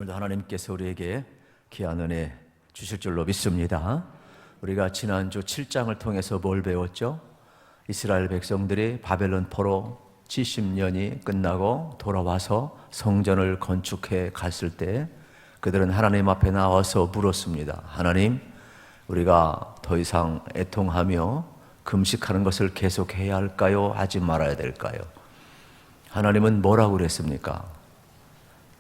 오늘도 하나님께서 우리에게 귀한 은혜 주실 줄로 믿습니다. 우리가 지난주 7장을 통해서 뭘 배웠죠? 이스라엘 백성들이 바벨론 포로 70년이 끝나고 돌아와서 성전을 건축해 갔을 때 그들은 하나님 앞에 나와서 물었습니다. 하나님, 우리가 더 이상 애통하며 금식하는 것을 계속해야 할까요? 하지 말아야 될까요? 하나님은 뭐라고 그랬습니까?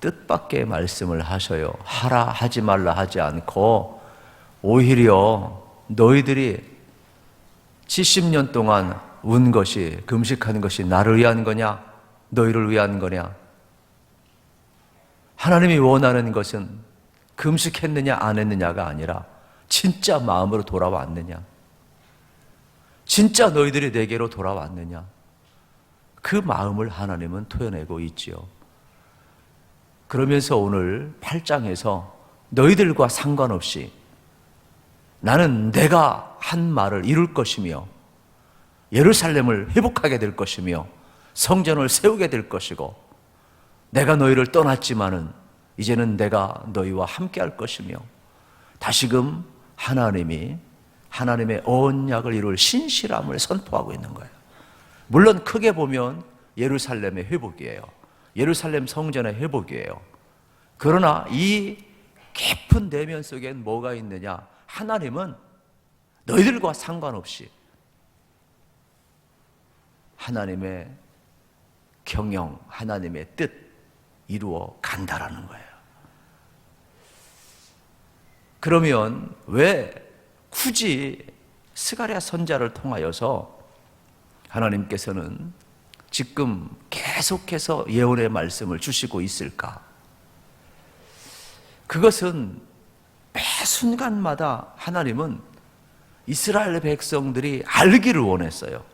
뜻밖의 말씀을 하셔요. 하라 하지 말라 하지 않고 오히려 너희들이 70년 동안 운 것이, 금식하는 것이 나를 위한 거냐? 너희를 위한 거냐? 하나님이 원하는 것은 금식했느냐 안 했느냐가 아니라 진짜 마음으로 돌아왔느냐? 진짜 너희들이 내게로 돌아왔느냐? 그 마음을 하나님은 토해내고 있지요. 그러면서 오늘 8장에서 너희들과 상관없이 나는 내가 한 말을 이룰 것이며 예루살렘을 회복하게 될 것이며 성전을 세우게 될 것이고 내가 너희를 떠났지만은 이제는 내가 너희와 함께 할 것이며 다시금 하나님의 언약을 이룰 신실함을 선포하고 있는 거예요. 물론 크게 보면 예루살렘의 회복이에요. 예루살렘 성전의 회복이에요. 그러나 이 깊은 내면 속엔 뭐가 있느냐? 하나님은 너희들과 상관없이 하나님의 경영, 하나님의 뜻 이루어 간다라는 거예요. 그러면 왜 굳이 스가랴 선지자를 통하여서 하나님께서는 지금 계속해서 예언의 말씀을 주시고 있을까? 그것은 매 순간마다 하나님은 이스라엘 백성들이 알기를 원했어요.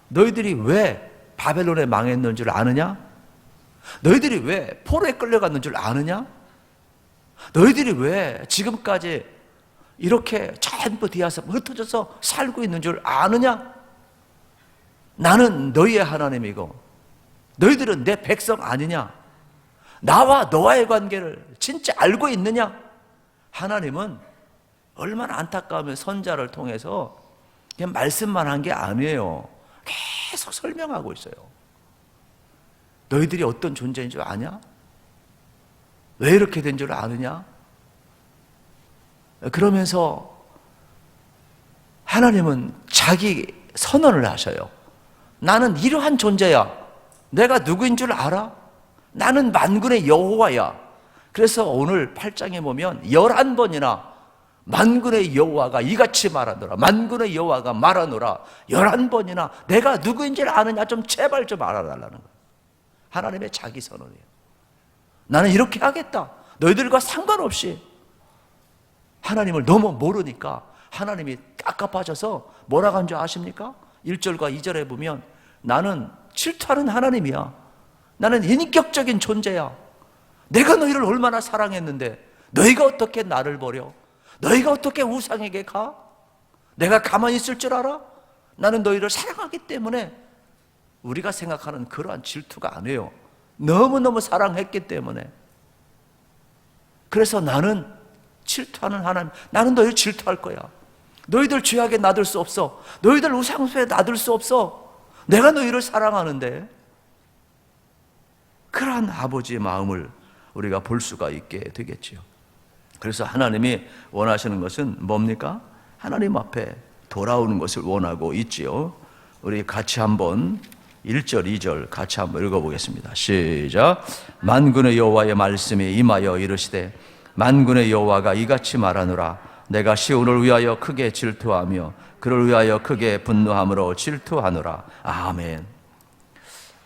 너희들이 왜 바벨론에 망했는 줄 아느냐? 너희들이 왜 포로에 끌려갔는 줄 아느냐? 너희들이 왜 지금까지 이렇게 전부 뒤에서 흩어져서 살고 있는 줄 아느냐? 나는 너희의 하나님이고 너희들은 내 백성 아니냐? 나와 너와의 관계를 진짜 알고 있느냐? 하나님은 얼마나 안타까우면 선자를 통해서 그냥 말씀만 한 게 아니에요. 계속 설명하고 있어요. 너희들이 어떤 존재인 줄 아냐? 왜 이렇게 된 줄 아느냐? 그러면서 하나님은 자기 선언을 하셔요. 나는 이러한 존재야. 내가 누구인 줄 알아? 나는 만군의 여호와야. 그래서 오늘 8장에 보면 11번이나 만군의 여호와가 이같이 말하노라. 만군의 여호와가 말하노라. 11번이나 내가 누구인 줄 아느냐? 좀 제발 좀 알아달라는 거예요. 하나님의 자기 선언이에요. 나는 이렇게 하겠다. 너희들과 상관없이. 하나님을 너무 모르니까 하나님이 깝깝하셔서 뭐라고 한 줄 아십니까? 1절과 2절에 보면 나는 질투하는 하나님이야. 나는 인격적인 존재야. 내가 너희를 얼마나 사랑했는데 너희가 어떻게 나를 버려? 너희가 어떻게 우상에게 가? 내가 가만히 있을 줄 알아? 나는 너희를 사랑하기 때문에 우리가 생각하는 그러한 질투가 아니에요. 너무너무 사랑했기 때문에. 그래서 나는 질투하는 하나님, 나는 너희를 질투할 거야. 너희들 죄악에 놔둘 수 없어. 너희들 우상수에 놔둘 수 없어. 내가 너희를 사랑하는데. 그러한 아버지의 마음을 우리가 볼 수가 있게 되겠지요. 그래서 하나님이 원하시는 것은 뭡니까? 하나님 앞에 돌아오는 것을 원하고 있지요. 우리 같이 한번 1절, 2절 같이 한번 읽어보겠습니다. 시작. 만군의 여호와의 말씀이 임하여 이르시되 만군의 여호와가 이같이 말하노라. 내가 시온을 위하여 크게 질투하며 그를 위하여 크게 분노함으로 질투하노라. 아멘.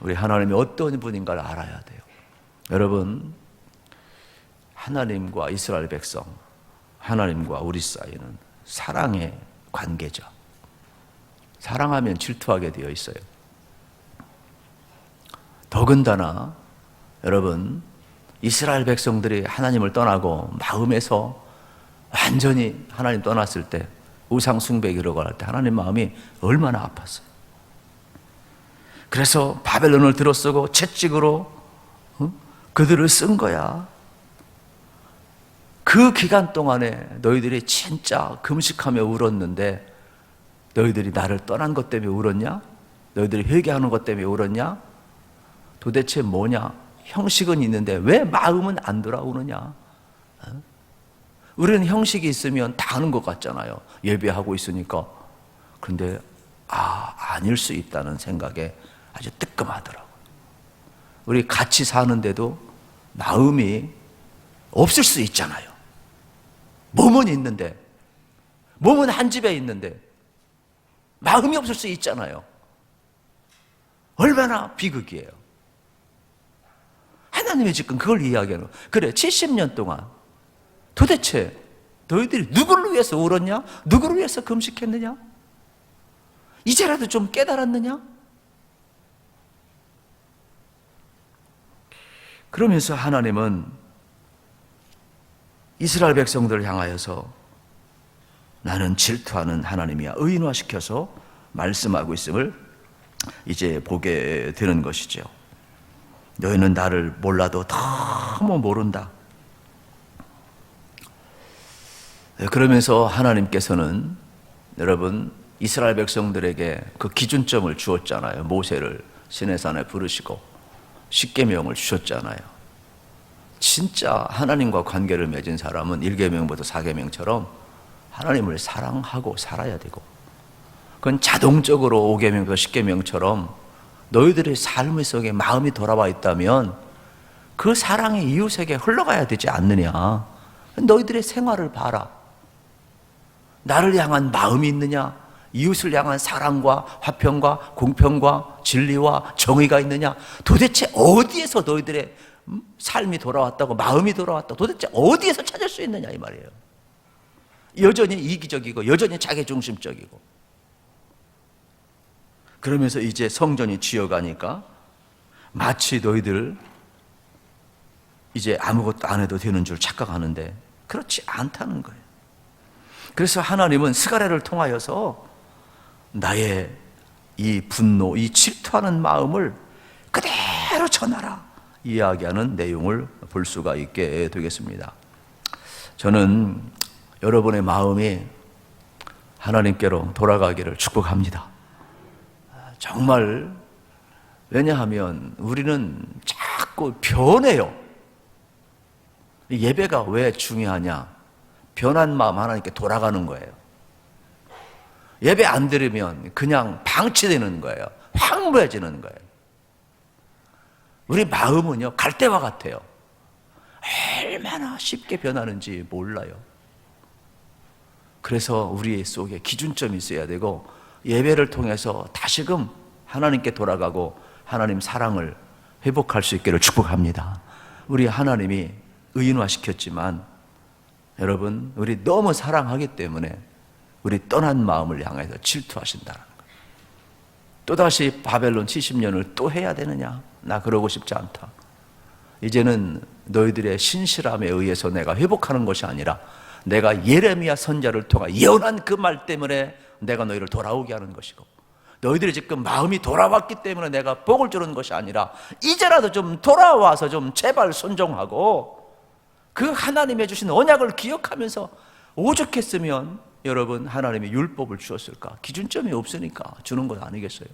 우리 하나님이 어떤 분인가를 알아야 돼요. 여러분, 하나님과 이스라엘 백성, 하나님과 우리 사이는 사랑의 관계죠. 사랑하면 질투하게 되어 있어요. 더군다나 여러분, 이스라엘 백성들이 하나님을 떠나고 마음에서 완전히 하나님 떠났을 때 우상 숭배에 들어갈 때 하나님 마음이 얼마나 아팠어요. 그래서 바벨론을 들어쓰고 채찍으로 그들을 쓴 거야. 그 기간 동안에 너희들이 진짜 금식하며 울었는데 너희들이 나를 떠난 것 때문에 울었냐? 너희들이 회개하는 것 때문에 울었냐? 도대체 뭐냐? 형식은 있는데 왜 마음은 안 돌아오느냐? 우리는 형식이 있으면 다 하는 것 같잖아요. 예배하고 있으니까. 그런데 아닐 수 있다는 생각에 아주 뜨끔하더라고요. 우리 같이 사는데도 마음이 없을 수 있잖아요. 몸은 있는데, 몸은 한 집에 있는데 마음이 없을 수 있잖아요. 얼마나 비극이에요. 하나님이 지금 그걸 이야기하는 거예요. 그래, 70년 동안 도대체 너희들이 누구를 위해서 울었냐? 누구를 위해서 금식했느냐? 이제라도 좀 깨달았느냐? 그러면서 하나님은 이스라엘 백성들을 향하여서 나는 질투하는 하나님이야 의인화시켜서 말씀하고 있음을 이제 보게 되는 것이죠. 너희는 나를 몰라도 너무 모른다. 그러면서 하나님께서는 여러분 이스라엘 백성들에게 그 기준점을 주었잖아요. 모세를 시내산에 부르시고 십계명을 주셨잖아요. 진짜 하나님과 관계를 맺은 사람은 1계명부터 4계명처럼 하나님을 사랑하고 살아야 되고, 그건 자동적으로 5계명부터 10계명처럼 너희들의 삶 속에 마음이 돌아와 있다면 그 사랑이 이웃에게 흘러가야 되지 않느냐. 너희들의 생활을 봐라. 나를 향한 마음이 있느냐? 이웃을 향한 사랑과 화평과 공평과 진리와 정의가 있느냐? 도대체 어디에서 너희들의 삶이 돌아왔다고, 마음이 돌아왔다고 도대체 어디에서 찾을 수 있느냐 이 말이에요. 여전히 이기적이고 여전히 자기중심적이고. 그러면서 이제 성전이 쥐어가니까 마치 너희들 이제 아무것도 안 해도 되는 줄 착각하는데 그렇지 않다는 거예요. 그래서 하나님은 스가랴를 통하여서 나의 이 분노, 이 질투하는 마음을 그대로 전하라 이야기하는 내용을 볼 수가 있게 되겠습니다. 저는 여러분의 마음이 하나님께로 돌아가기를 축복합니다. 정말, 왜냐하면 우리는 자꾸 변해요. 예배가 왜 중요하냐? 변한 마음 하나님께 돌아가는 거예요. 예배 안 들으면 그냥 방치되는 거예요. 황무해지는 거예요. 우리 마음은요, 갈대와 같아요. 얼마나 쉽게 변하는지 몰라요. 그래서 우리 속에 기준점이 있어야 되고, 예배를 통해서 다시금 하나님께 돌아가고 하나님 사랑을 회복할 수 있기를 축복합니다. 우리 하나님이 의인화시켰지만 여러분, 우리 너무 사랑하기 때문에 우리 떠난 마음을 향해서 질투하신다는 거예요. 또다시 바벨론 70년을 또 해야 되느냐? 나 그러고 싶지 않다. 이제는 너희들의 신실함에 의해서 내가 회복하는 것이 아니라 내가 예레미야 선지자를 통해 예언한 그 말 때문에 내가 너희를 돌아오게 하는 것이고, 너희들이 지금 마음이 돌아왔기 때문에 내가 복을 주는 것이 아니라 이제라도 좀 돌아와서 좀 제발 순종하고 그 하나님이 주신 언약을 기억하면서 오죽했으면 여러분 하나님이 율법을 주었을까? 기준점이 없으니까 주는 것 아니겠어요?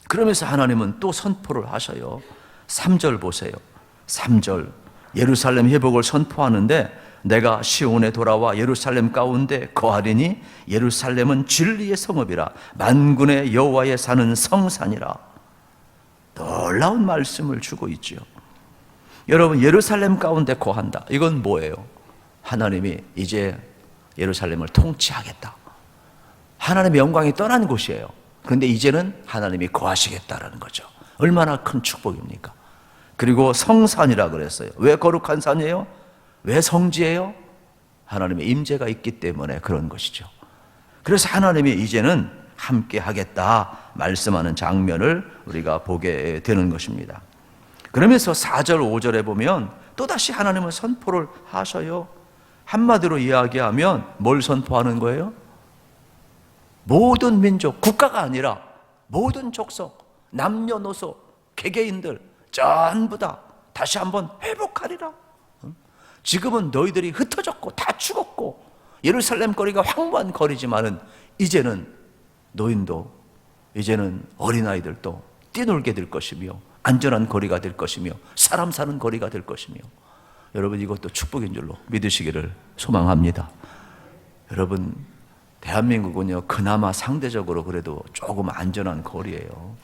그러면서 하나님은 또 선포를 하셔요. 3절 보세요. 3절 예루살렘 회복을 선포하는데 내가 시온에 돌아와 예루살렘 가운데 거하리니 예루살렘은 진리의 성읍이라 만군의 여호와의 사는 성산이라. 놀라운 말씀을 주고 있죠. 여러분, 예루살렘 가운데 거한다. 이건 뭐예요? 하나님이 이제 예루살렘을 통치하겠다. 하나님의 영광이 떠난 곳이에요. 그런데 이제는 하나님이 거하시겠다라는 거죠. 얼마나 큰 축복입니까? 그리고 성산이라 그랬어요. 왜 거룩한 산이에요? 왜 성지예요? 하나님의 임재가 있기 때문에 그런 것이죠. 그래서 하나님이 이제는 함께 하겠다 말씀하는 장면을 우리가 보게 되는 것입니다. 그러면서 4절 5절에 보면 또다시 하나님은 선포를 하셔요. 한마디로 이야기하면 뭘 선포하는 거예요? 모든 민족, 국가가 아니라 모든 족속, 남녀노소, 개개인들 전부 다 다시 한번 회복하리라. 지금은 너희들이 흩어졌고 다 죽었고 예루살렘 거리가 황무한 거리지만은 이제는 노인도 이제는 어린아이들도 뛰놀게 될 것이며 안전한 거리가 될 것이며 사람 사는 거리가 될 것이며 여러분 이것도 축복인 줄로 믿으시기를 소망합니다. 여러분 대한민국은요 그나마 상대적으로 그래도 조금 안전한 거리예요.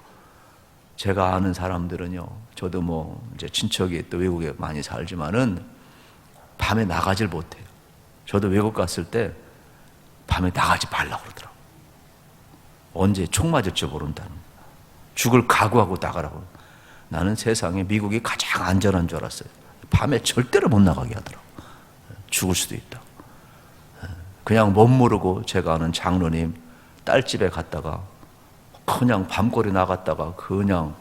제가 아는 사람들은요 저도 뭐 이제 친척이 또 외국에 많이 살지만은 밤에 나가질 못해요. 저도 외국 갔을 때 밤에 나가지 말라고 그러더라고요. 언제 총 맞을지 모른다는 거예요. 죽을 각오하고 나가라고. 나는 세상에 미국이 가장 안전한 줄 알았어요. 밤에 절대로 못 나가게 하더라고요. 죽을 수도 있다. 그냥 못 모르고 제가 아는 장로님 딸집에 갔다가 그냥 밤거리 나갔다가 그냥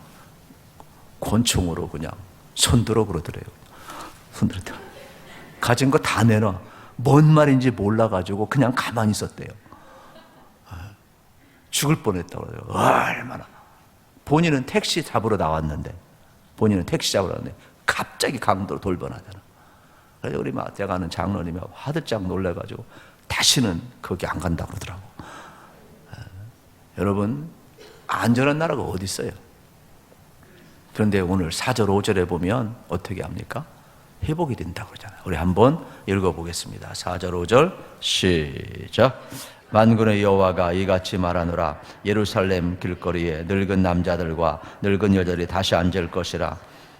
권총으로 그냥 손들어 그러더래요. 손들어. 가진 거 다 내놔. 뭔 말인지 몰라가지고 그냥 가만히 있었대요. 죽을 뻔했다고 그래요. 얼마나. 본인은 택시 잡으러 나왔는데 갑자기 강도로 돌변하잖아. 그래서 우리 제가 아는 장로님이 화들짝 놀래가지고 다시는 거기 안 간다고 그러더라고. 여러분 안전한 나라가 어디 있어요? 그런데 오늘 4절 5절에 보면 어떻게 합니까? 회복이 된다고 그러잖아요. 우리 한번 읽어보겠습니다. 4절 5절 시작. 만군의 여호와가 이같이 말하노라. 예루살렘 길거리에 늙은 남자들과 늙은 여자들이 다시 앉을 것이라.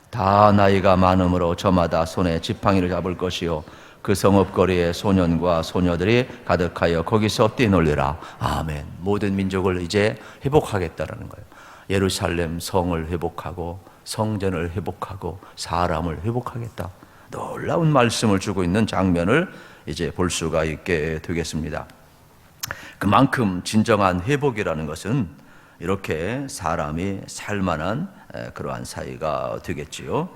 다 나이가 많음으로 저마다 손에 지팡이를 잡을 것이요 그 성읍거리에 소년과 소녀들이 가득하여 거기서 뛰놀리라. 아멘. 모든 민족을 이제 회복하겠다라는 거예요. 예루살렘 성을 회복하고 성전을 회복하고 사람을 회복하겠다. 놀라운 말씀을 주고 있는 장면을 이제 볼 수가 있게 되겠습니다. 그만큼 진정한 회복이라는 것은 이렇게 사람이 살만한 그러한 사이가 되겠지요.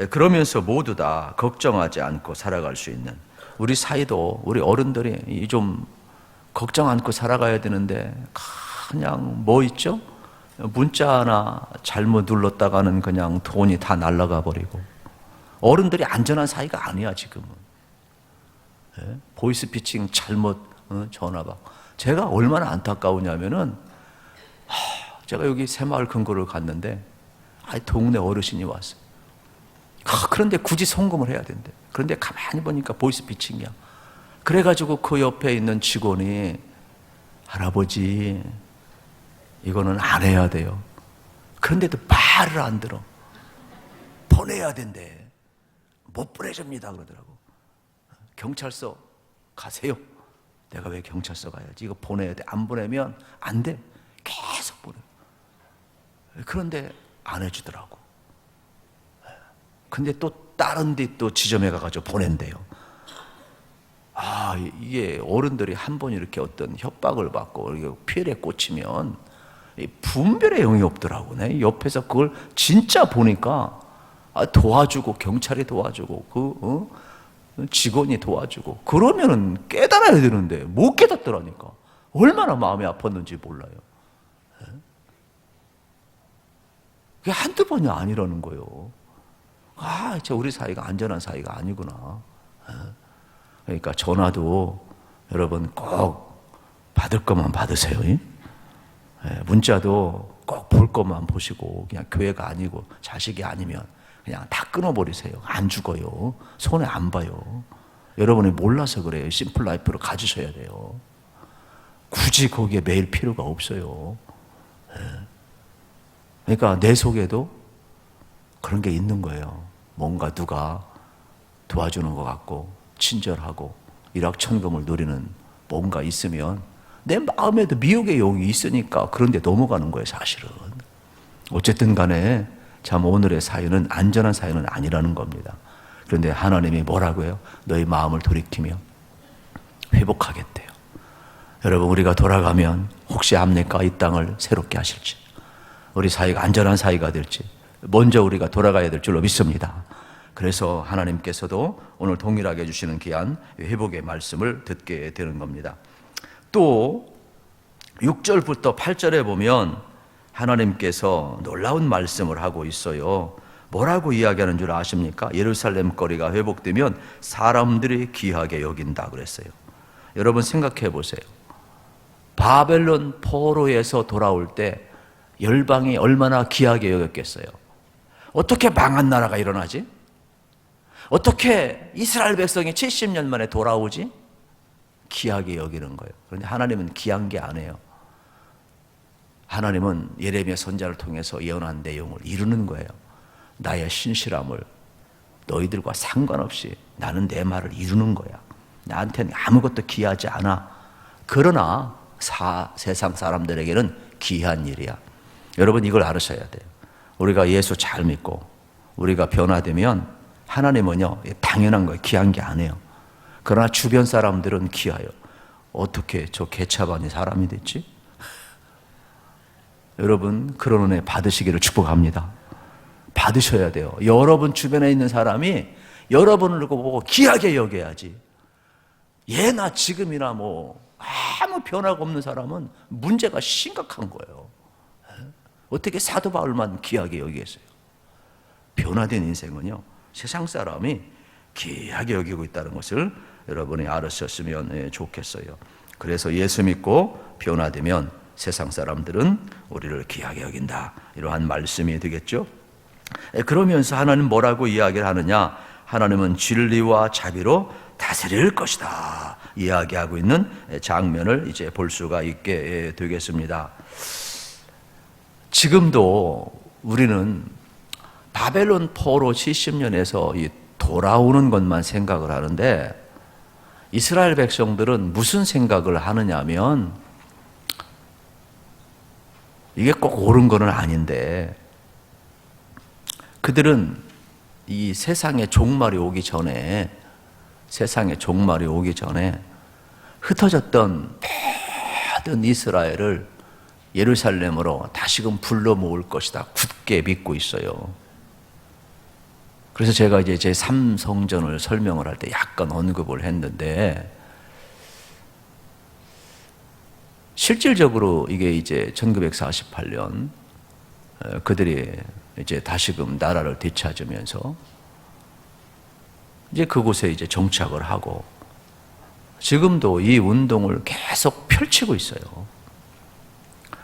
그러면서 모두 다 걱정하지 않고 살아갈 수 있는 우리 사이도 우리 어른들이 좀 걱정 않고 살아가야 되는데 그냥 뭐 있죠? 문자 하나 잘못 눌렀다가는 그냥 돈이 다 날아가 버리고 어른들이 안전한 사이가 아니야 지금은. 보이스피싱 잘못 전화 받고 제가 얼마나 안타까우냐면은 제가 여기 새마을 근고를 갔는데 동네 어르신이 왔어요. 그런데 굳이 송금을 해야 된대. 그런데 가만히 보니까 보이스피싱이야. 그래가지고 그 옆에 있는 직원이 할아버지 이거는 안 해야 돼요. 그런데도 말을 안 들어. 보내야 된대. 못 보내줍니다 그러더라고. 경찰서 가세요. 내가 왜 경찰서 가야지? 이거 보내야 돼. 안 보내면 안 돼. 계속 보내. 그런데 안 해주더라고. 근데 또 다른 데 또 지점에 가가지고 보낸대요. 이게 어른들이 한 번 이렇게 어떤 협박을 받고 피해에 꽂히면 분별의 영이 없더라고. 내 옆에서 그걸 진짜 보니까 도와주고 경찰이 도와주고 직원이 도와주고 그러면은 깨달아야 되는데 못 깨닫더라니까. 얼마나 마음이 아팠는지 몰라요. 그게 한두 번이 아니라는 거예요. 진짜 우리 사이가 안전한 사이가 아니구나. 그러니까 전화도 여러분 꼭 받을 것만 받으세요. 문자도 꼭 볼 것만 보시고 그냥 교회가 아니고 자식이 아니면 그냥 다 끊어버리세요. 안 죽어요. 손에 안 봐요. 여러분이 몰라서 그래요. 심플 라이프로 가지셔야 돼요. 굳이 거기에 매일 필요가 없어요. 그러니까 내 속에도 그런 게 있는 거예요. 뭔가 누가 도와주는 것 같고 친절하고 일확천금을 누리는 뭔가 있으면 내 마음에도 미혹의 영이 있으니까 그런 데 넘어가는 거예요 사실은. 어쨌든 간에 참 오늘의 사연은 안전한 사연은 아니라는 겁니다. 그런데 하나님이 뭐라고 해요? 너희 마음을 돌이키며 회복하겠대요. 여러분 우리가 돌아가면 혹시 압니까? 이 땅을 새롭게 하실지 우리 사이가 안전한 사이가 될지 먼저 우리가 돌아가야 될 줄로 믿습니다. 그래서 하나님께서도 오늘 동일하게 해주시는 귀한 회복의 말씀을 듣게 되는 겁니다. 또 6절부터 8절에 보면 하나님께서 놀라운 말씀을 하고 있어요. 뭐라고 이야기하는 줄 아십니까? 예루살렘 거리가 회복되면 사람들이 귀하게 여긴다 그랬어요. 여러분 생각해 보세요. 바벨론 포로에서 돌아올 때 열방이 얼마나 귀하게 여겼겠어요. 어떻게 망한 나라가 일어나지? 어떻게 이스라엘 백성이 70년 만에 돌아오지? 귀하게 여기는 거예요. 그런데 하나님은 귀한 게 아니에요. 하나님은 예레미야 선지자를 통해서 예언한 내용을 이루는 거예요. 나의 신실함을 너희들과 상관없이 나는 내 말을 이루는 거야. 나한테는 아무것도 귀하지 않아. 그러나 세상 사람들에게는 귀한 일이야. 여러분 이걸 알으셔야 돼요. 우리가 예수 잘 믿고 우리가 변화되면 하나님은요 당연한 거예요. 귀한 게 아니에요. 그러나 주변 사람들은 귀해요. 어떻게 저 개차반이 사람이 됐지? 여러분 그런 은혜 받으시기를 축복합니다. 받으셔야 돼요. 여러분 주변에 있는 사람이 여러분을 보고 귀하게 여겨야지. 예나 지금이나 뭐 아무 변화가 없는 사람은 문제가 심각한 거예요. 어떻게 사도 바울만 귀하게 여기겠어요? 변화된 인생은요 세상 사람이 귀하게 여기고 있다는 것을 여러분이 알으셨으면 좋겠어요. 그래서 예수 믿고 변화되면 세상 사람들은 우리를 귀하게 여긴다. 이러한 말씀이 되겠죠. 그러면서 하나님 뭐라고 이야기를 하느냐? 하나님은 진리와 자비로 다스릴 것이다. 이야기하고 있는 장면을 이제 볼 수가 있게 되겠습니다. 지금도 우리는 바벨론 포로 70년에서 돌아오는 것만 생각을 하는데 이스라엘 백성들은 무슨 생각을 하느냐면 이게 꼭 옳은 건 아닌데 그들은 이 세상의 종말이 오기 전에 흩어졌던 모든 이스라엘을 예루살렘으로 다시금 불러 모을 것이다. 굳게 믿고 있어요. 그래서 제가 이제 제 3성전을 설명을 할 때 약간 언급을 했는데 실질적으로 이게 이제 1948년 그들이 이제 다시금 나라를 되찾으면서 이제 그곳에 이제 정착을 하고 지금도 이 운동을 계속 펼치고 있어요.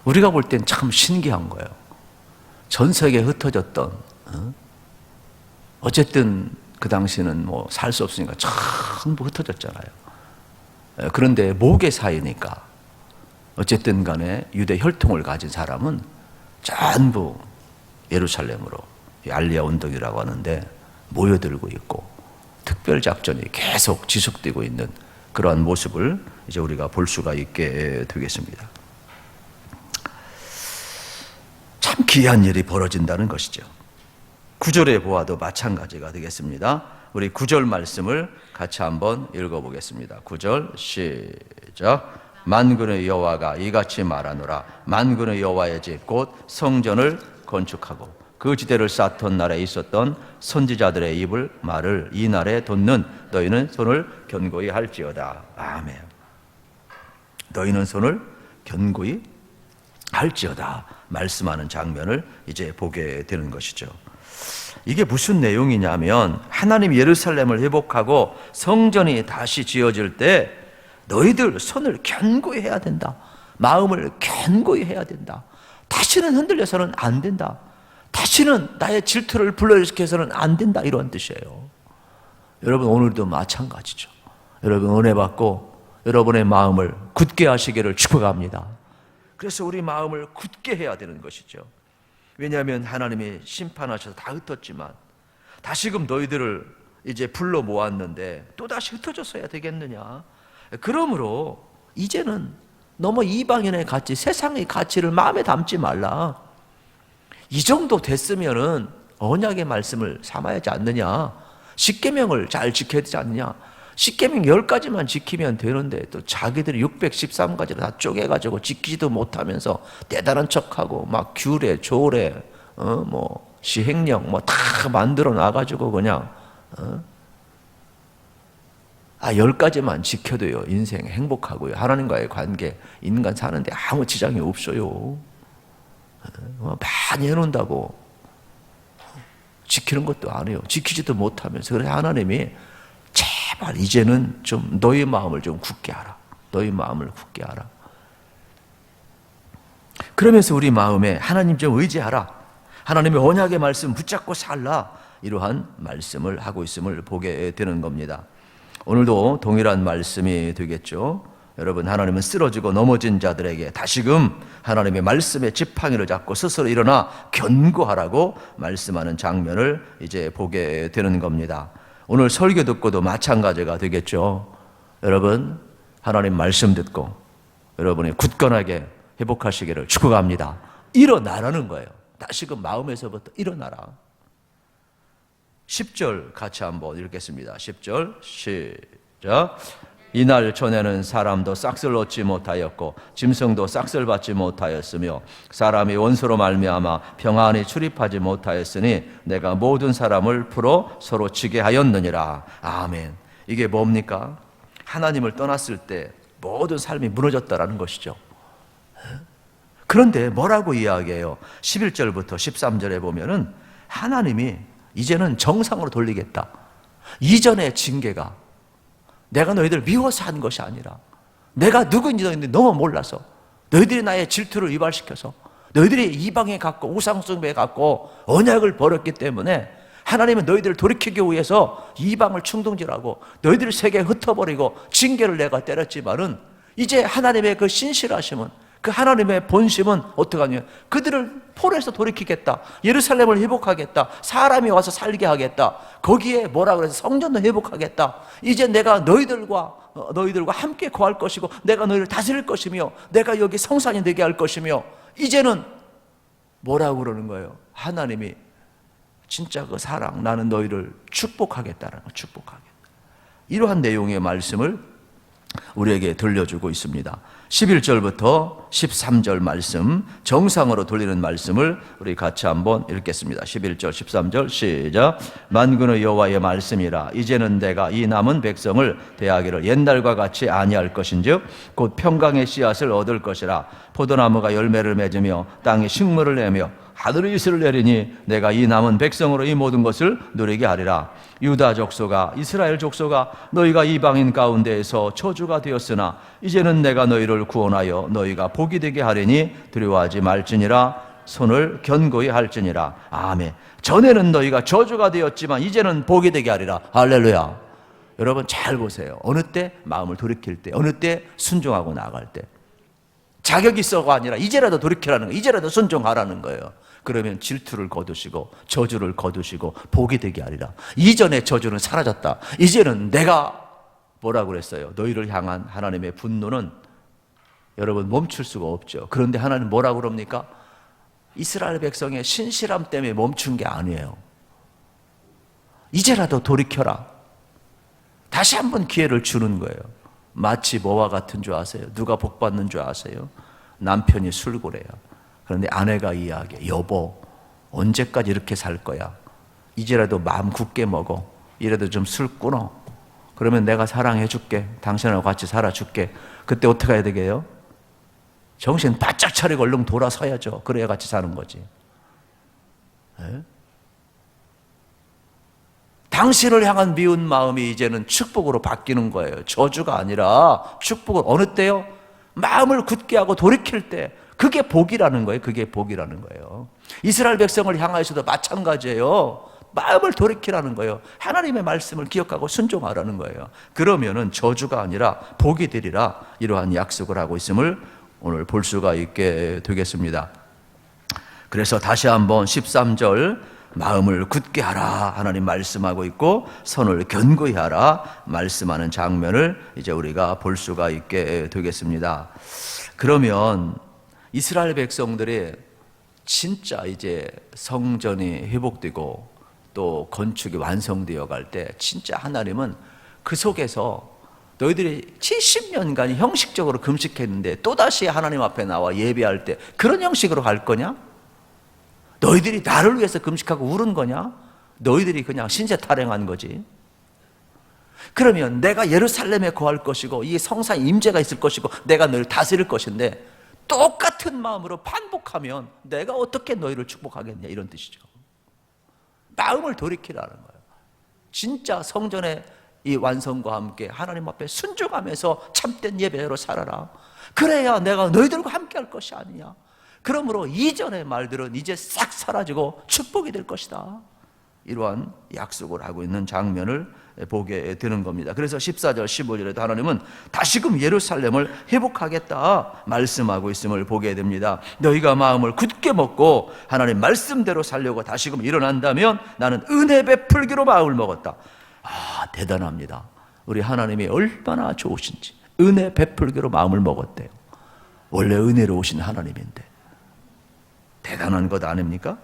우리가 볼 땐 참 신기한 거예요. 전 세계에 흩어졌던 어쨌든 그 당시는 뭐 살 수 없으니까 전부 흩어졌잖아요. 그런데 목의 사이니까 어쨌든 간에 유대 혈통을 가진 사람은 전부 예루살렘으로 알리아 운동이라고 하는데 모여들고 있고 특별작전이 계속 지속되고 있는 그러한 모습을 이제 우리가 볼 수가 있게 되겠습니다. 참 귀한 일이 벌어진다는 것이죠. 9절에 보아도 마찬가지가 되겠습니다. 우리 9절 말씀을 같이 한번 읽어보겠습니다. 9절 시작. 만군의 여호와가 이같이 말하노라. 만군의 여호와의 집 곧 성전을 건축하고 그 지대를 쌓던 날에 있었던 선지자들의 입을 말을 이 날에 돋는 너희는 손을 견고히 할지어다. 아멘. 너희는 손을 견고히 할지어다 말씀하는 장면을 이제 보게 되는 것이죠. 이게 무슨 내용이냐면 하나님 예루살렘을 회복하고 성전이 다시 지어질 때 너희들 손을 견고히 해야 된다. 마음을 견고히 해야 된다. 다시는 흔들려서는 안 된다. 다시는 나의 질투를 불러일으켜서는 안 된다. 이런 뜻이에요. 여러분 오늘도 마찬가지죠. 여러분 은혜 받고 여러분의 마음을 굳게 하시기를 축복합니다. 그래서 우리 마음을 굳게 해야 되는 것이죠. 왜냐하면 하나님이 심판하셔서 다 흩었지만 다시금 너희들을 이제 불러 모았는데 또다시 흩어졌어야 되겠느냐. 그러므로 이제는 너무 이방인의 가치, 세상의 가치를 마음에 담지 말라. 이 정도 됐으면은 언약의 말씀을 삼아야지 않느냐. 십계명을 잘 지켜야 되지 않느냐. 십계명 10가지만 지키면 되는데 또 자기들이 613가지를 다 쪼개가지고 지키지도 못하면서 대단한 척하고 막 규례, 조례, 뭐 시행령 뭐 다 만들어 놔가지고 그냥 10가지만 지켜도요 인생 행복하고요 하나님과의 관계 인간 사는데 아무 지장이 없어요. 많이 해놓는다고 지키는 것도 안 해요. 지키지도 못하면서. 그래서 하나님이 제발 이제는 좀 너희 마음을 좀 굳게 하라. 너희 마음을 굳게 하라. 그러면서 우리 마음에 하나님 좀 의지하라. 하나님의 언약의 말씀 붙잡고 살라. 이러한 말씀을 하고 있음을 보게 되는 겁니다. 오늘도 동일한 말씀이 되겠죠. 여러분, 하나님은 쓰러지고 넘어진 자들에게 다시금 하나님의 말씀의 지팡이를 잡고 스스로 일어나 견고하라고 말씀하는 장면을 이제 보게 되는 겁니다. 오늘 설교 듣고도 마찬가지가 되겠죠. 여러분, 하나님 말씀 듣고 여러분이 굳건하게 회복하시기를 축복합니다. 일어나라는 거예요. 다시금 마음에서부터 일어나라. 10절 같이 한번 읽겠습니다. 10절 시작. 이날 전에는 사람도 싹을 얻지 못하였고 짐승도 싹을 받지 못하였으며 사람이 원수로 말미암아 평안히 출입하지 못하였으니 내가 모든 사람을 풀어 서로 치게 하였느니라. 아멘. 이게 뭡니까? 하나님을 떠났을 때 모든 삶이 무너졌다라는 것이죠. 그런데 뭐라고 이야기해요? 11절부터 13절에 보면은 하나님이 이제는 정상으로 돌리겠다. 이전의 징계가 내가 너희들 미워서 한 것이 아니라 내가 누구인지 너희들이 너무 몰라서 너희들이 나의 질투를 유발시켜서 너희들이 이방에 갔고 우상숭배에 갔고 언약을 버렸기 때문에 하나님은 너희들을 돌이키기 위해서 이방을 충동질하고 너희들을 세계에 흩어버리고 징계를 내가 때렸지만은 이제 하나님의 그 신실하심은 그 하나님의 본심은 어떻게 하냐? 그들을 포로에서 돌이키겠다. 예루살렘을 회복하겠다. 사람이 와서 살게 하겠다. 거기에 뭐라 그래서 성전도 회복하겠다. 이제 내가 너희들과 함께 거할 것이고 내가 너희를 다스릴 것이며 내가 여기 성산이 되게 할 것이며 이제는 뭐라고 그러는 거예요? 하나님이 진짜 그 사랑 나는 너희를 축복하겠다라는 거, 축복하겠다. 이러한 내용의 말씀을 우리에게 들려주고 있습니다. 11절부터 13절 말씀, 정상으로 돌리는 말씀을 우리 같이 한번 읽겠습니다. 11절, 13절 시작. 만군의 여호와의 말씀이라. 이제는 내가 이 남은 백성을 대하기를 옛날과 같이 아니할 것인즉 곧 평강의 씨앗을 얻을 것이라. 포도나무가 열매를 맺으며 땅이 식물을 내며 하늘의 이슬을 내리니 내가 이 남은 백성으로 이 모든 것을 누리게 하리라. 유다 족속아, 이스라엘 족속아, 너희가 이방인 가운데에서 저주가 되었으나 이제는 내가 너희를 구원하여 너희가 복이 되게 하리니 두려워하지 말지니라. 손을 견고히 할지니라. 아멘. 전에는 너희가 저주가 되었지만 이제는 복이 되게 하리라. 할렐루야. 여러분 잘 보세요. 어느 때 마음을 돌이킬 때, 어느 때 순종하고 나아갈 때. 자격이 있어가 아니라 이제라도 돌이키라는 거예요. 이제라도 순종하라는 거예요. 그러면 질투를 거두시고 저주를 거두시고 복이 되게 하리라. 이전의 저주는 사라졌다. 이제는 내가 뭐라고 그랬어요? 너희를 향한 하나님의 분노는 여러분 멈출 수가 없죠. 그런데 하나님 뭐라고 그럽니까? 이스라엘 백성의 신실함 때문에 멈춘 게 아니에요. 이제라도 돌이켜라. 다시 한번 기회를 주는 거예요. 마치 뭐와 같은 줄 아세요? 누가 복 받는 줄 아세요? 남편이 술고래야. 그런데 아내가 이야기해. 여보, 언제까지 이렇게 살 거야? 이제라도 마음 굳게 먹어. 이래도 좀 술 끊어. 그러면 내가 사랑해 줄게. 당신하고 같이 살아줄게. 그때 어떻게 해야 되게요? 정신 바짝 차리고 얼른 돌아서야죠. 그래야 같이 사는 거지. 네? 당신을 향한 미운 마음이 이제는 축복으로 바뀌는 거예요. 저주가 아니라 축복을. 어느 때요? 마음을 굳게 하고 돌이킬 때. 그게 복이라는 거예요. 그게 복이라는 거예요. 이스라엘 백성을 향하여서도 마찬가지예요. 마음을 돌이키라는 거예요. 하나님의 말씀을 기억하고 순종하라는 거예요. 그러면은 저주가 아니라 복이 되리라. 이러한 약속을 하고 있음을 오늘 볼 수가 있게 되겠습니다. 그래서 다시 한번 13절 마음을 굳게 하라 하나님 말씀하고 있고 손을 견고히 하라 말씀하는 장면을 이제 우리가 볼 수가 있게 되겠습니다. 그러면 이스라엘 백성들이 진짜 이제 성전이 회복되고 또 건축이 완성되어 갈 때 진짜 하나님은 그 속에서 너희들이 70년간 형식적으로 금식했는데 또다시 하나님 앞에 나와 예배할 때 그런 형식으로 갈 거냐? 너희들이 나를 위해서 금식하고 울은 거냐? 너희들이 그냥 신세 타령한 거지. 그러면 내가 예루살렘에 거할 것이고 이 성산 임재가 있을 것이고 내가 너희를 다스릴 것인데 똑같은 마음으로 반복하면 내가 어떻게 너희를 축복하겠냐 이런 뜻이죠. 마음을 돌이키라는 거예요. 진짜 성전의 이 완성과 함께 하나님 앞에 순종하면서 참된 예배로 살아라. 그래야 내가 너희들과 함께 할 것이 아니냐. 그러므로 이전의 말들은 이제 싹 사라지고 축복이 될 것이다. 이러한 약속을 하고 있는 장면을 보게 되는 겁니다. 그래서 14절 15절에도 하나님은 다시금 예루살렘을 회복하겠다 말씀하고 있음을 보게 됩니다. 너희가 마음을 굳게 먹고 하나님 말씀대로 살려고 다시금 일어난다면 나는 은혜 베풀기로 마음을 먹었다. 대단합니다. 우리 하나님이 얼마나 좋으신지. 은혜 베풀기로 마음을 먹었대요. 원래 은혜로우신 하나님인데 대단한 것 아닙니까?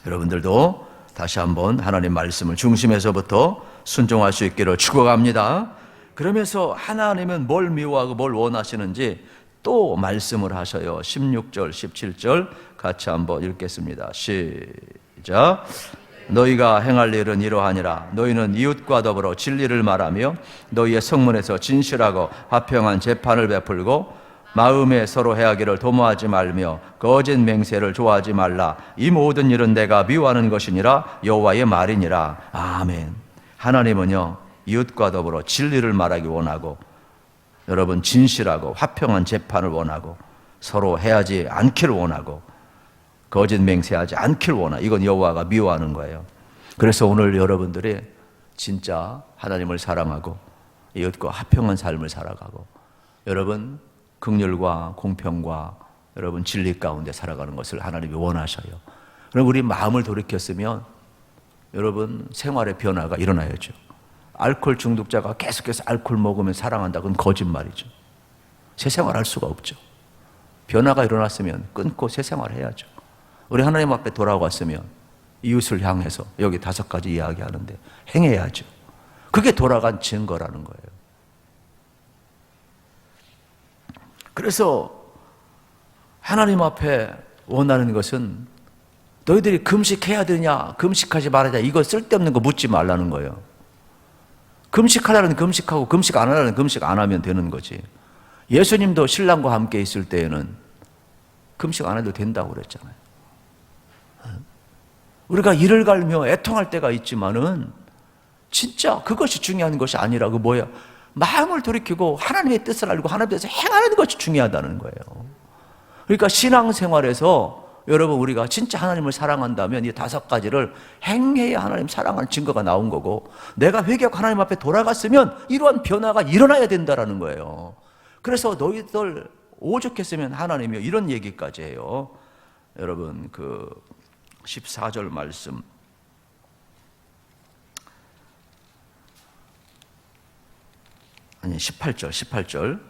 여러분들도 다시 한번 하나님 말씀을 중심에서부터 순종할 수 있기를 축원합니다. 그러면서 하나님은 뭘 미워하고 뭘 원하시는지 또 말씀을 하셔요. 16절 17절 같이 한번 읽겠습니다. 시작. 너희가 행할 일은 이러하니라. 너희는 이웃과 더불어 진리를 말하며 너희의 성문에서 진실하고 화평한 재판을 베풀고 마음에 서로 해하기를 도모하지 말며 거짓 맹세를 좋아하지 말라. 이 모든 일은 내가 미워하는 것이니라. 여호와의 말이니라. 아멘. 하나님은요 이웃과 더불어 진리를 말하기 원하고, 여러분 진실하고 화평한 재판을 원하고, 서로 해하지 않기를 원하고, 거짓 맹세하지 않기를 원하. 이건 여호와가 미워하는 거예요. 그래서 오늘 여러분들이 진짜 하나님을 사랑하고 이웃과 화평한 삶을 살아가고, 여러분 긍휼과 공평과 여러분 진리 가운데 살아가는 것을 하나님이 원하셔요. 그럼 우리 마음을 돌이켰으면 여러분 생활의 변화가 일어나야죠. 알코올 중독자가 계속해서 알코올 먹으면 사랑한다. 그건 거짓말이죠. 새 생활할 수가 없죠. 변화가 일어났으면 끊고 새 생활 해야죠. 우리 하나님 앞에 돌아왔으면 이웃을 향해서 여기 5가지 이야기하는데 행해야죠. 그게 돌아간 증거라는 거예요. 그래서 하나님 앞에 원하는 것은 너희들이 금식해야 되냐 금식하지 말아야 이거 쓸데없는 거 묻지 말라는 거예요. 금식하라는 금식하고 금식 안 하라는 금식 안 하면 되는 거지. 예수님도 신랑과 함께 있을 때에는 금식 안 해도 된다고 그랬잖아요. 우리가 이를 갈며 애통할 때가 있지만은 진짜 그것이 중요한 것이 아니라 그 뭐야? 마음을 돌이키고 하나님의 뜻을 알고 하나님의 뜻을 행하는 것이 중요하다는 거예요. 그러니까 신앙생활에서 여러분 우리가 진짜 하나님을 사랑한다면 이 5가지를 행해야 하나님 사랑하는 증거가 나온 거고, 내가 회개하고 하나님 앞에 돌아갔으면 이러한 변화가 일어나야 된다는 거예요. 그래서 너희들 오죽했으면 하나님이 이런 얘기까지 해요. 여러분 그 14절 말씀, 아니 18절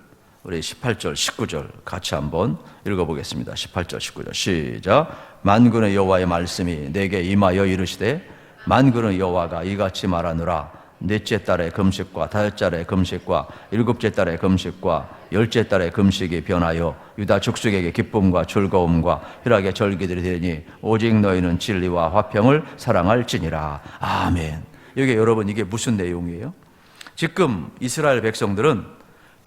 우리 18절 19절 같이 한번 읽어보겠습니다. 18절 19절 시작. 만군의 여호와의 말씀이 내게 임하여 이르시되 만군의 여호와가 이같이 말하노라. 넷째 달의 금식과 5째달의 금식과 7째 달의 금식과 10째 달의 금식이 변하여 유다 족속에게 기쁨과 즐거움과 희락의 절기들이 되니 오직 너희는 진리와 화평을 사랑할지니라. 아멘. 여기 여러분 이게 무슨 내용이에요? 지금 이스라엘 백성들은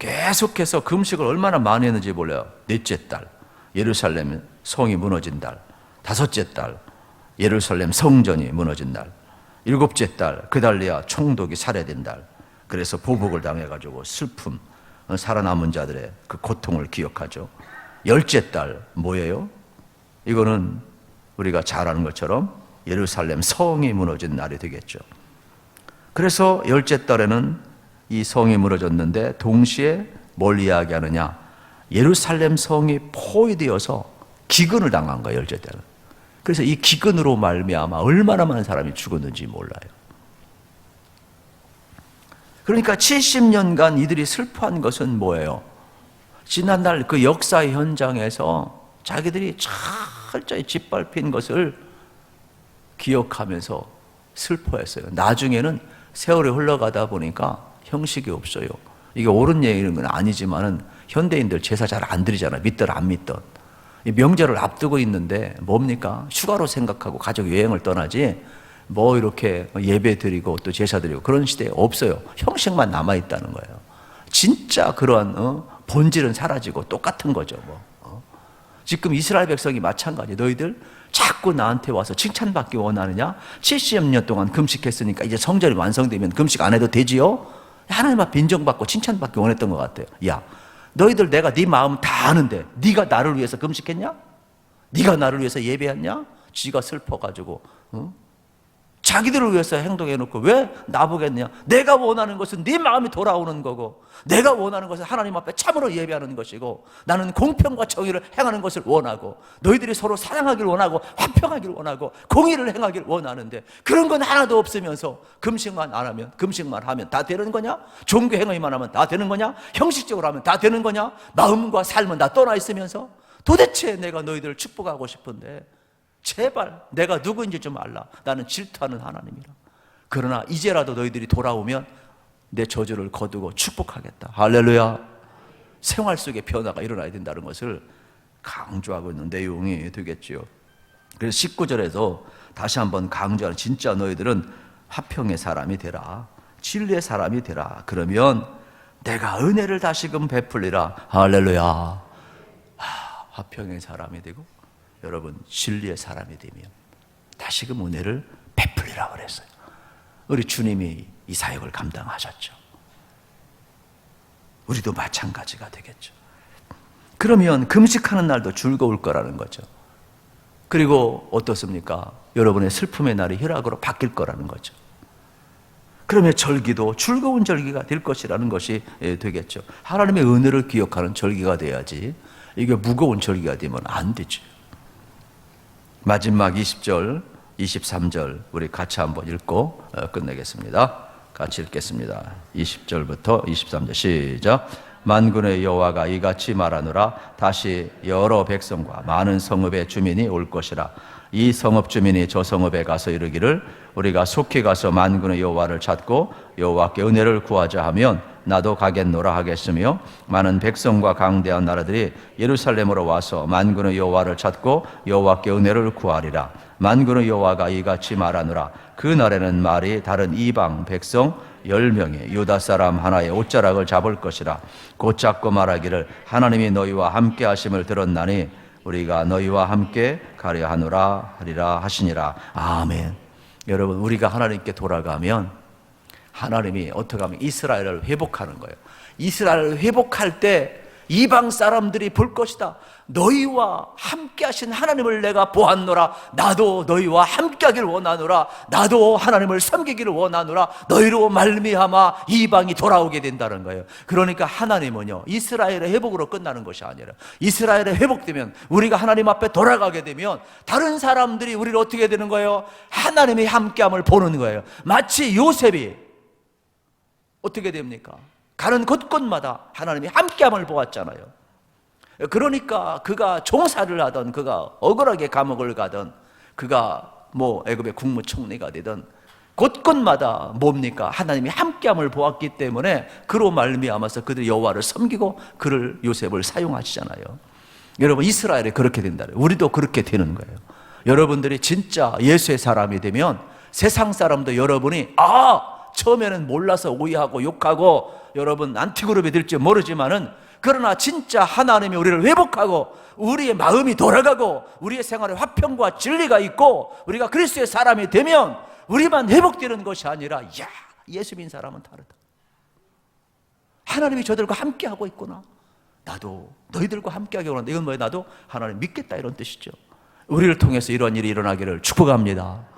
계속해서 금식을 얼마나 많이 했는지 몰라요. 넷째 달 예루살렘 성이 무너진 달, 5째 달 예루살렘 성전이 무너진 달, 7째 달 그달리아 총독이 살해된 달. 그래서 보복을 당해가지고 슬픔, 살아남은 자들의 그 고통을 기억하죠. 10째 달 뭐예요? 이거는 우리가 잘 아는 것처럼 예루살렘 성이 무너진 날이 되겠죠. 그래서 10째 달에는 이 성이 무너졌는데 동시에 뭘 이야기하느냐? 예루살렘 성이 포위되어서 기근을 당한 거예요. 10째 달은. 그래서 이 기근으로 말미암아 얼마나 많은 사람이 죽었는지 몰라요. 그러니까 70년간 이들이 슬퍼한 것은 뭐예요? 지난날 그 역사의 현장에서 자기들이 철저히 짓밟힌 것을 기억하면서 슬퍼했어요. 나중에는 세월이 흘러가다 보니까 형식이 없어요. 이게 옳은 얘기는 건 아니지만은 현대인들 제사 잘 안 드리잖아요. 믿든 안 믿든. 명절을 앞두고 있는데 뭡니까? 휴가로 생각하고 가족 여행을 떠나지 뭐 이렇게 예배 드리고 또 제사 드리고 그런 시대에 없어요. 형식만 남아있다는 거예요. 진짜 그러한 본질은 사라지고 똑같은 거죠. 지금 이스라엘 백성이 마찬가지. 너희들 자꾸 나한테 와서 칭찬받기 원하느냐? 70년 동안 금식했으니까 이제 성전이 완성되면 금식 안 해도 되지요? 하나님 앞에 인정받고 칭찬받기 원했던 것 같아요. 야, 너희들 내가 네 마음 다 아는데 네가 나를 위해서 금식했냐? 네가 나를 위해서 예배했냐? 지가 슬퍼가지고 자기들을 위해서 행동해놓고 왜 나보겠냐? 내가 원하는 것은 네 마음이 돌아오는 거고, 내가 원하는 것은 하나님 앞에 참으로 예배하는 것이고, 나는 공평과 정의를 행하는 것을 원하고, 너희들이 서로 사랑하길 원하고 화평하길 원하고 공의를 행하길 원하는데 그런 건 하나도 없으면서 금식만 안 하면, 금식만 하면 다 되는 거냐? 종교 행위만 하면 다 되는 거냐? 형식적으로 하면 다 되는 거냐? 마음과 삶은 다 떠나 있으면서 도대체 내가 너희들을 축복하고 싶은데 제발 내가 누구인지 좀 알라. 나는 질투하는 하나님이라. 그러나 이제라도 너희들이 돌아오면 내 저주를 거두고 축복하겠다. 할렐루야. 생활 속에 변화가 일어나야 된다는 것을 강조하고 있는 내용이 되겠지요. 그래서 19절에서 다시 한번 강조하는, 진짜 너희들은 화평의 사람이 되라, 진리의 사람이 되라. 그러면 내가 은혜를 다시금 베풀리라. 할렐루야. 화평의 사람이 되고 여러분 진리의 사람이 되면 다시금 은혜를 베풀리라고 그랬어요. 우리 주님이 이 사역을 감당하셨죠. 우리도 마찬가지가 되겠죠. 그러면 금식하는 날도 즐거울 거라는 거죠. 그리고 어떻습니까? 여러분의 슬픔의 날이 희락으로 바뀔 거라는 거죠. 그러면 절기도 즐거운 절기가 될 것이라는 것이 되겠죠. 하나님의 은혜를 기억하는 절기가 돼야지 이게 무거운 절기가 되면 안 되죠. 마지막 20절, 23절 우리 같이 한번 읽고 끝내겠습니다. 같이 읽겠습니다. 20절부터 23절 시작. 만군의 여호와가 이같이 말하노라. 다시 여러 백성과 많은 성읍의 주민이 올 것이라. 이 성읍 주민이 저 성읍에 가서 이르기를 우리가 속히 가서 만군의 여호와를 찾고 여호와께 은혜를 구하자 하면 나도 가겠노라 하겠으며, 많은 백성과 강대한 나라들이 예루살렘으로 와서 만군의 여호와를 찾고 여호와께 은혜를 구하리라. 만군의 여호와가 이같이 말하노라. 그 날에는 말이 다른 이방 백성 10명이 유다 사람 하나의 옷자락을 잡을 것이라. 곧 잡고 말하기를 하나님이 너희와 함께 하심을 들었나니 우리가 너희와 함께 가려 하노라 하리라 하시니라. 아멘. 여러분, 우리가 하나님께 돌아가면 하나님이 어떻게 하면 이스라엘을 회복하는 거예요. 이스라엘을 회복할 때 이방 사람들이 볼 것이다. 너희와 함께 하신 하나님을 내가 보았노라. 나도 너희와 함께 하기를 원하노라. 나도 하나님을 섬기기를 원하노라. 너희로 말미암아 이방이 돌아오게 된다는 거예요. 그러니까 하나님은요, 이스라엘의 회복으로 끝나는 것이 아니라 이스라엘의 회복되면, 우리가 하나님 앞에 돌아가게 되면 다른 사람들이 우리를 어떻게 되는 거예요? 하나님의 함께함을 보는 거예요. 마치 요셉이 어떻게 됩니까? 가는 곳곳마다 하나님이 함께함을 보았잖아요. 그러니까 그가 종사를 하던, 그가 억울하게 감옥을 가던, 그가 애굽의 국무총리가 되던 곳곳마다 뭡니까? 하나님이 함께함을 보았기 때문에 그로 말미암아서 그들이 여호와를 섬기고 그를, 요셉을 사용하시잖아요. 여러분, 이스라엘이 그렇게 된다는 거예요. 우리도 그렇게 되는 거예요. 여러분들이 진짜 예수의 사람이 되면 세상 사람도 여러분이 처음에는 몰라서 오해하고 욕하고 여러분 안티그룹이 될지 모르지만은, 그러나 진짜 하나님이 우리를 회복하고 우리의 마음이 돌아가고 우리의 생활에 화평과 진리가 있고 우리가 그리스도의 사람이 되면 우리만 회복되는 것이 아니라, 예수 믿는 사람은 다르다. 하나님이 저들과 함께하고 있구나. 나도 너희들과 함께하기 원한다. 이건 뭐예요? 나도 하나님 믿겠다, 이런 뜻이죠. 우리를 통해서 이런 일이 일어나기를 축복합니다.